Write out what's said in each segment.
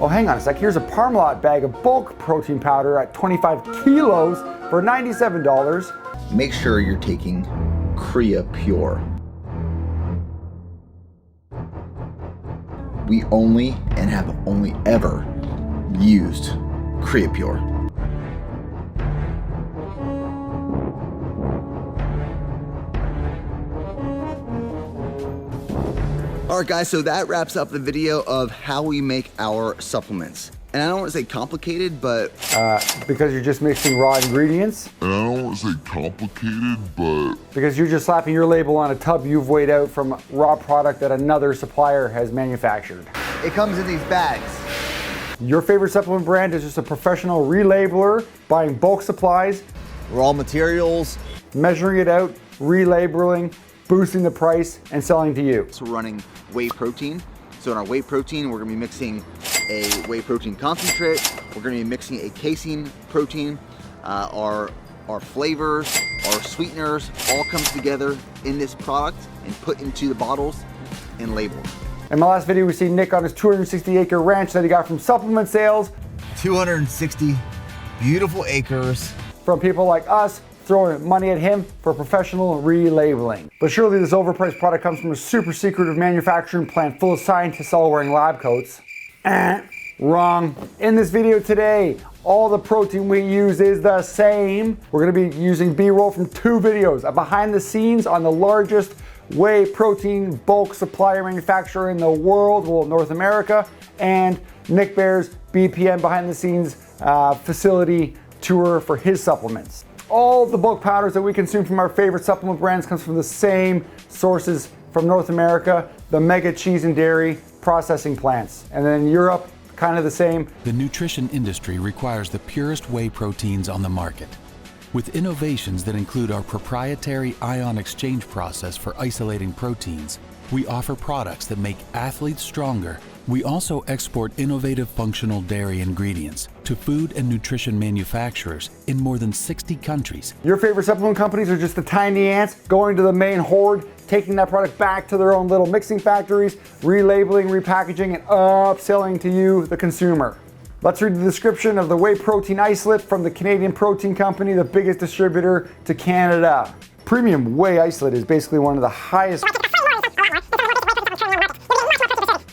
Oh, hang on a sec. Here's a Parmalat bag of bulk protein powder at 25 kilos for $97. Make sure you're taking Creapure. We only and have only ever used Creapure. All right, guys, so that wraps up the video of how we make our supplements. And I don't want to say complicated, but... Because you're just mixing raw ingredients? And I don't want to say complicated, but... Because you're just slapping your label on a tub you've weighed out from raw product that another supplier has manufactured. It comes in these bags. Your favorite supplement brand is just a professional relabeler, buying bulk supplies, Raw materials. measuring it out, relabeling, boosting the price, and selling to you. So we're running whey protein. So in our whey protein, we're gonna be mixing a whey protein concentrate. We're gonna be mixing a casein protein. Our flavors, our sweeteners, all comes together in this product and put into the bottles and labeled. In my last video, we see Nick on his 260-acre ranch that he got from supplement sales. 260 beautiful acres. From people like us, throwing money at him for professional relabeling. But surely this overpriced product comes from a super secretive manufacturing plant full of scientists all wearing lab coats. Wrong. In this video today, all the protein we use is the same. We're gonna be using B-roll from 2 videos, a behind the scenes on the largest whey protein bulk supplier manufacturer in the world, well, North America, and Nick Bear's BPM behind the scenes facility tour for his supplements. All the bulk powders that we consume from our favorite supplement brands comes from the same sources from North America, the mega cheese and dairy processing plants. And then in Europe, kind of the same. The nutrition industry requires the purest whey proteins on the market. With innovations that include our proprietary ion exchange process for isolating proteins, we offer products that make athletes stronger. We also export innovative functional dairy ingredients to food and nutrition manufacturers in more than 60 countries. Your favorite supplement companies are just the tiny ants going to the main horde, taking that product back to their own little mixing factories, relabeling, repackaging, and upselling to you, the consumer. Let's read the description of the whey protein isolate from the Canadian Protein Company, the biggest distributor to Canada. Premium whey isolate is basically one of the highest,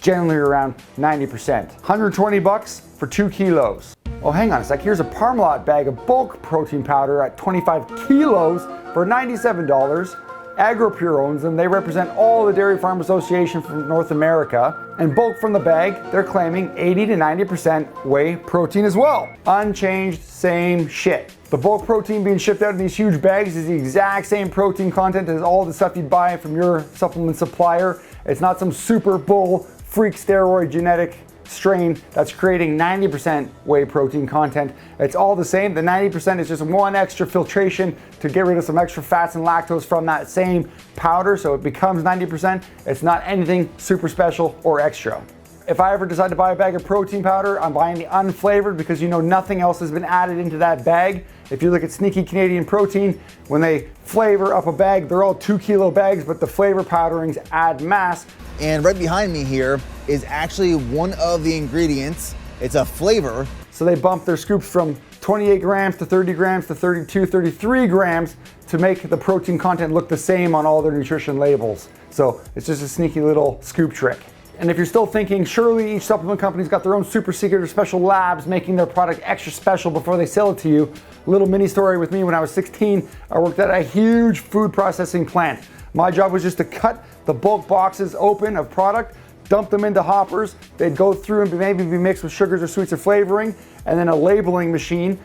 generally around 90%. 120 bucks for 2 kilos. Oh, hang on a sec. Here's a Parmalat bag of bulk protein powder at 25 kilos for $97. AgroPure owns them. They represent all the Dairy Farm Association from North America. And bulk from the bag, they're claiming 80 to 90% whey protein as well. Unchanged, same shit. The bulk protein being shipped out in these huge bags is the exact same protein content as all the stuff you'd buy from your supplement supplier. It's not some super bull freak steroid genetic strain that's creating 90% whey protein content. It's all the same. The 90% is just one extra filtration to get rid of some extra fats and lactose from that same powder, so it becomes 90%. It's not anything super special or extra. If I ever decide to buy a bag of protein powder, I'm buying the unflavored because you know nothing else has been added into that bag. If you look at Sneaky Canadian Protein, when they flavor up a bag, they're all 2 kilo bags, but the flavor powderings add mass. And right behind me here is actually one of the ingredients. It's a flavor. So they bump their scoops from 28 grams to 30 grams to 32, 33 grams to make the protein content look the same on all their nutrition labels. So it's just a sneaky little scoop trick. And if you're still thinking, surely each supplement company's got their own super secret or special labs making their product extra special before they sell it to you. A little mini story with me: when I was 16, I worked at a huge food processing plant. My job was just to cut the bulk boxes open of product, dump them into hoppers. They'd go through and maybe be mixed with sugars or sweets or flavoring, and then a labeling machine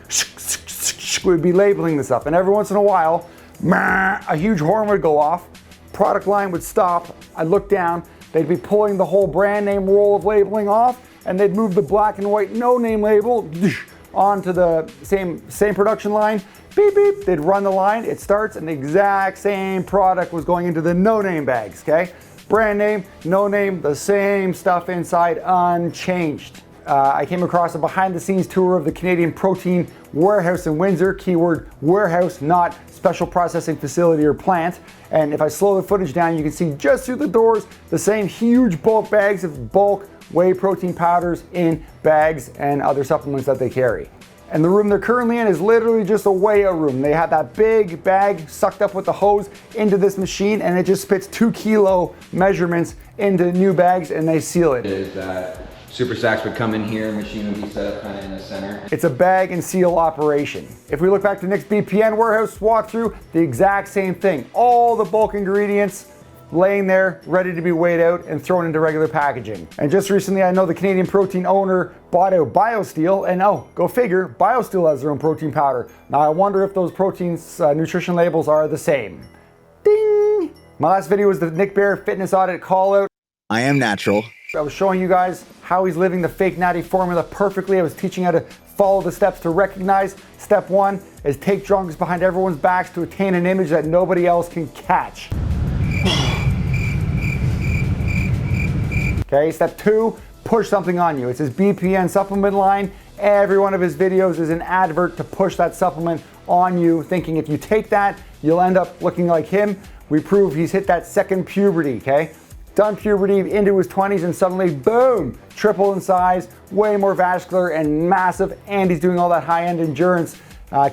would be labeling this up. And every once in a while, a huge horn would go off, product line would stop, I'd look down, they'd be pulling the whole brand name roll of labeling off, and they'd move the black and white no name label onto the same production line. Beep, beep, they'd run the line, it starts, and the exact same product was going into the no name bags, okay? Brand name, no name, the same stuff inside, unchanged. I came across a behind the scenes tour of the Canadian Protein warehouse in Windsor, keyword warehouse, not special processing facility or plant. And if I slow the footage down, you can see just through the doors the same huge bulk bags of bulk whey protein powders in bags and other supplements that they carry. And the room they're currently in is literally just a weigh-out room. They have that big bag sucked up with the hose into this machine, and it just spits 2 kilo measurements into new bags, and they seal it. Is that Super Stacks would come in here, machine would be set up kind of in the center. It's a bag and seal operation. If we look back to Nick's BPN warehouse walkthrough, the exact same thing. All the bulk ingredients laying there, ready to be weighed out and thrown into regular packaging. And just recently, I know the Canadian protein owner bought out BioSteel, and oh, go figure, BioSteel has their own protein powder. Now I wonder if those proteins nutrition labels are the same. Ding! My last video was the Nick Bear fitness audit call out. I am natural. I was showing you guys how he's living the fake Natty formula perfectly. I was teaching how to follow the steps to recognize. Step 1 is take drugs behind everyone's backs to attain an image that nobody else can catch. Okay, step 2, push something on you. It's his BPN supplement line. Every one of his videos is an advert to push that supplement on you, thinking if you take that, you'll end up looking like him. We prove he's hit that second puberty, okay? Done puberty into his 20s and suddenly, boom, triple in size, way more vascular and massive, and he's doing all that high-end endurance,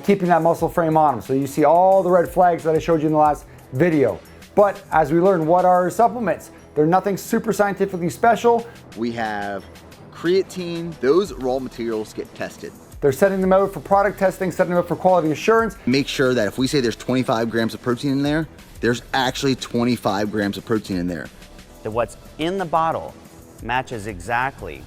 keeping that muscle frame on him. So you see all the red flags that I showed you in the last video. But as we learn, what are supplements? They're nothing super scientifically special. We have creatine. Those raw materials get tested. They're sending them out for product testing, setting them up for quality assurance. Make sure that if we say there's 25 grams of protein in there, there's actually 25 grams of protein in there. That what's in the bottle matches exactly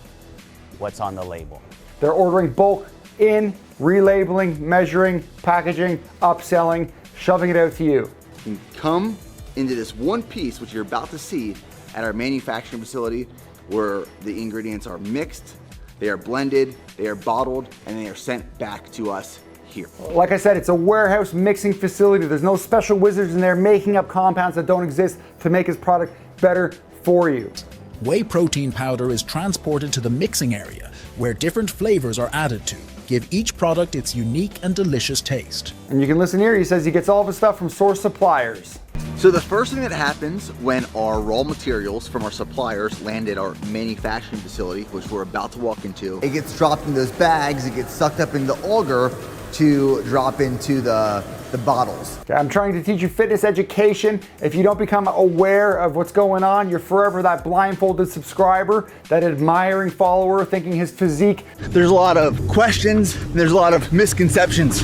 what's on the label. They're ordering bulk in, relabeling, measuring, packaging, upselling, shoving it out to you. You come into this one piece, which you're about to see at our manufacturing facility, where the ingredients are mixed, they are blended, they are bottled, and they are sent back to us here. Like I said, it's a warehouse mixing facility. There's no special wizards in there making up compounds that don't exist to make his product better for you. Whey protein powder is transported to the mixing area, where different flavors are added to give each product its unique and delicious taste. And you can listen here, he says he gets all of his stuff from source suppliers. So the first thing that happens when our raw materials from our suppliers land at our manufacturing facility, which we're about to walk into, it gets dropped in those bags, it gets sucked up in the auger to drop into the bottles. Okay, I'm trying to teach you fitness education. If you don't become aware of what's going on, you're forever that blindfolded subscriber, that admiring follower thinking his physique. There's a lot of questions, and there's a lot of misconceptions.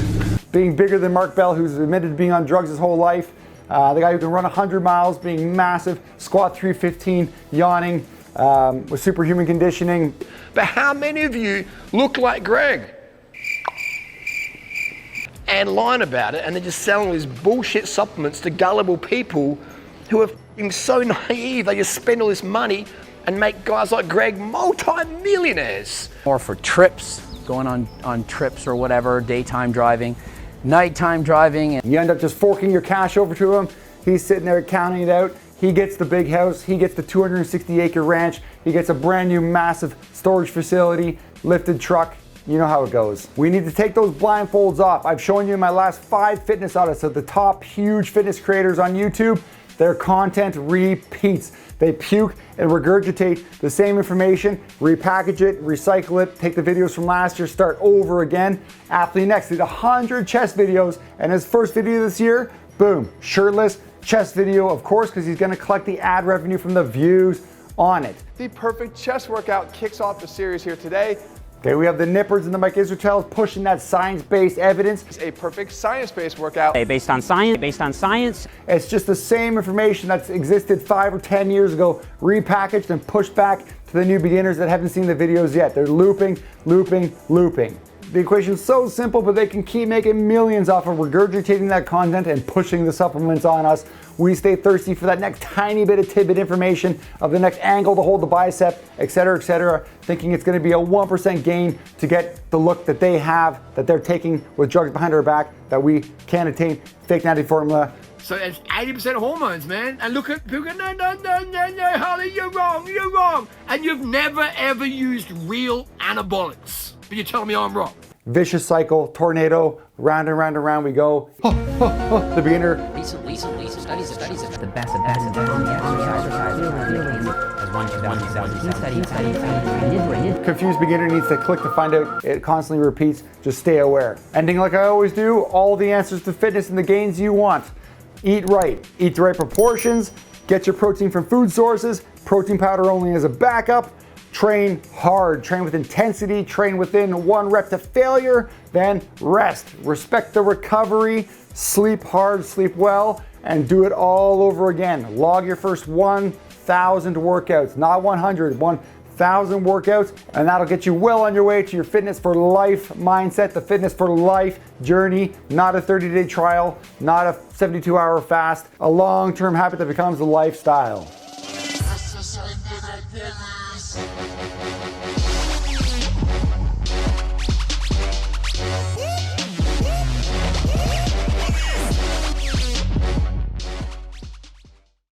Being Bigger than Mark Bell, who's admitted to being on drugs his whole life. The guy who can run 100 miles, being massive, squat 315, yawning, with superhuman conditioning. But how many of you look like Greg? And lying about it, and they're just selling these bullshit supplements to gullible people who are f***ing so naive. They just spend all this money and make guys like Greg multi-millionaires. Or for trips, going on trips or whatever, daytime driving, nighttime driving. And you end up just forking your cash over to him. He's sitting there counting it out. He gets the big house. He gets the 260-acre ranch. He gets a brand new massive storage facility, lifted truck. You know how it goes. We need to take those blindfolds off. I've shown you in my last 5 fitness audits of the top huge fitness creators on YouTube. Their content repeats. They puke and regurgitate the same information, repackage it, recycle it, take the videos from last year, start over again. Athlete Next did 100 chest videos, and his first video this year, boom, shirtless, chest video, of course, because he's gonna collect the ad revenue from the views on it. The perfect chest workout kicks off the series here today. Okay, we have the nippers and the Mike Israels pushing that science-based evidence. It's a perfect science-based workout. Based on science. It's just the same information that's existed 5 or 10 years ago, repackaged and pushed back to the new beginners that haven't seen the videos yet. They're looping. The equation's so simple, but they can keep making millions off of regurgitating that content and pushing the supplements on us. We stay thirsty for that next tiny bit of tidbit information of the next angle to hold the bicep, etc., thinking it's gonna be a 1% gain to get the look that they have, that they're taking with drugs behind our back, that we can't attain. Fake Natty formula. So it's 80% hormones, man. And look at people go, no, Harley, you're wrong. And you've never ever used real anabolics. But you're telling me I'm wrong. Vicious cycle, tornado, round and round and round we go. The beginner. Recently, some studies the best on the exercise as Confused beginner needs to click to find out it constantly repeats. Just stay aware. Ending like I always do, all the answers to fitness and the gains you want. Eat right. Eat the right proportions. Get your protein from food sources. Protein powder only as a backup. Train hard. Train with intensity. Train within 1 rep to failure. Then rest. Respect the recovery. Sleep hard, sleep well, and do it all over again. Log your first 1,000 workouts, not 100, 1,000 workouts, and that'll get you well on your way to your fitness for life mindset, the fitness for life journey, not a 30-day trial, not a 72-hour fast, a long-term habit that becomes a lifestyle.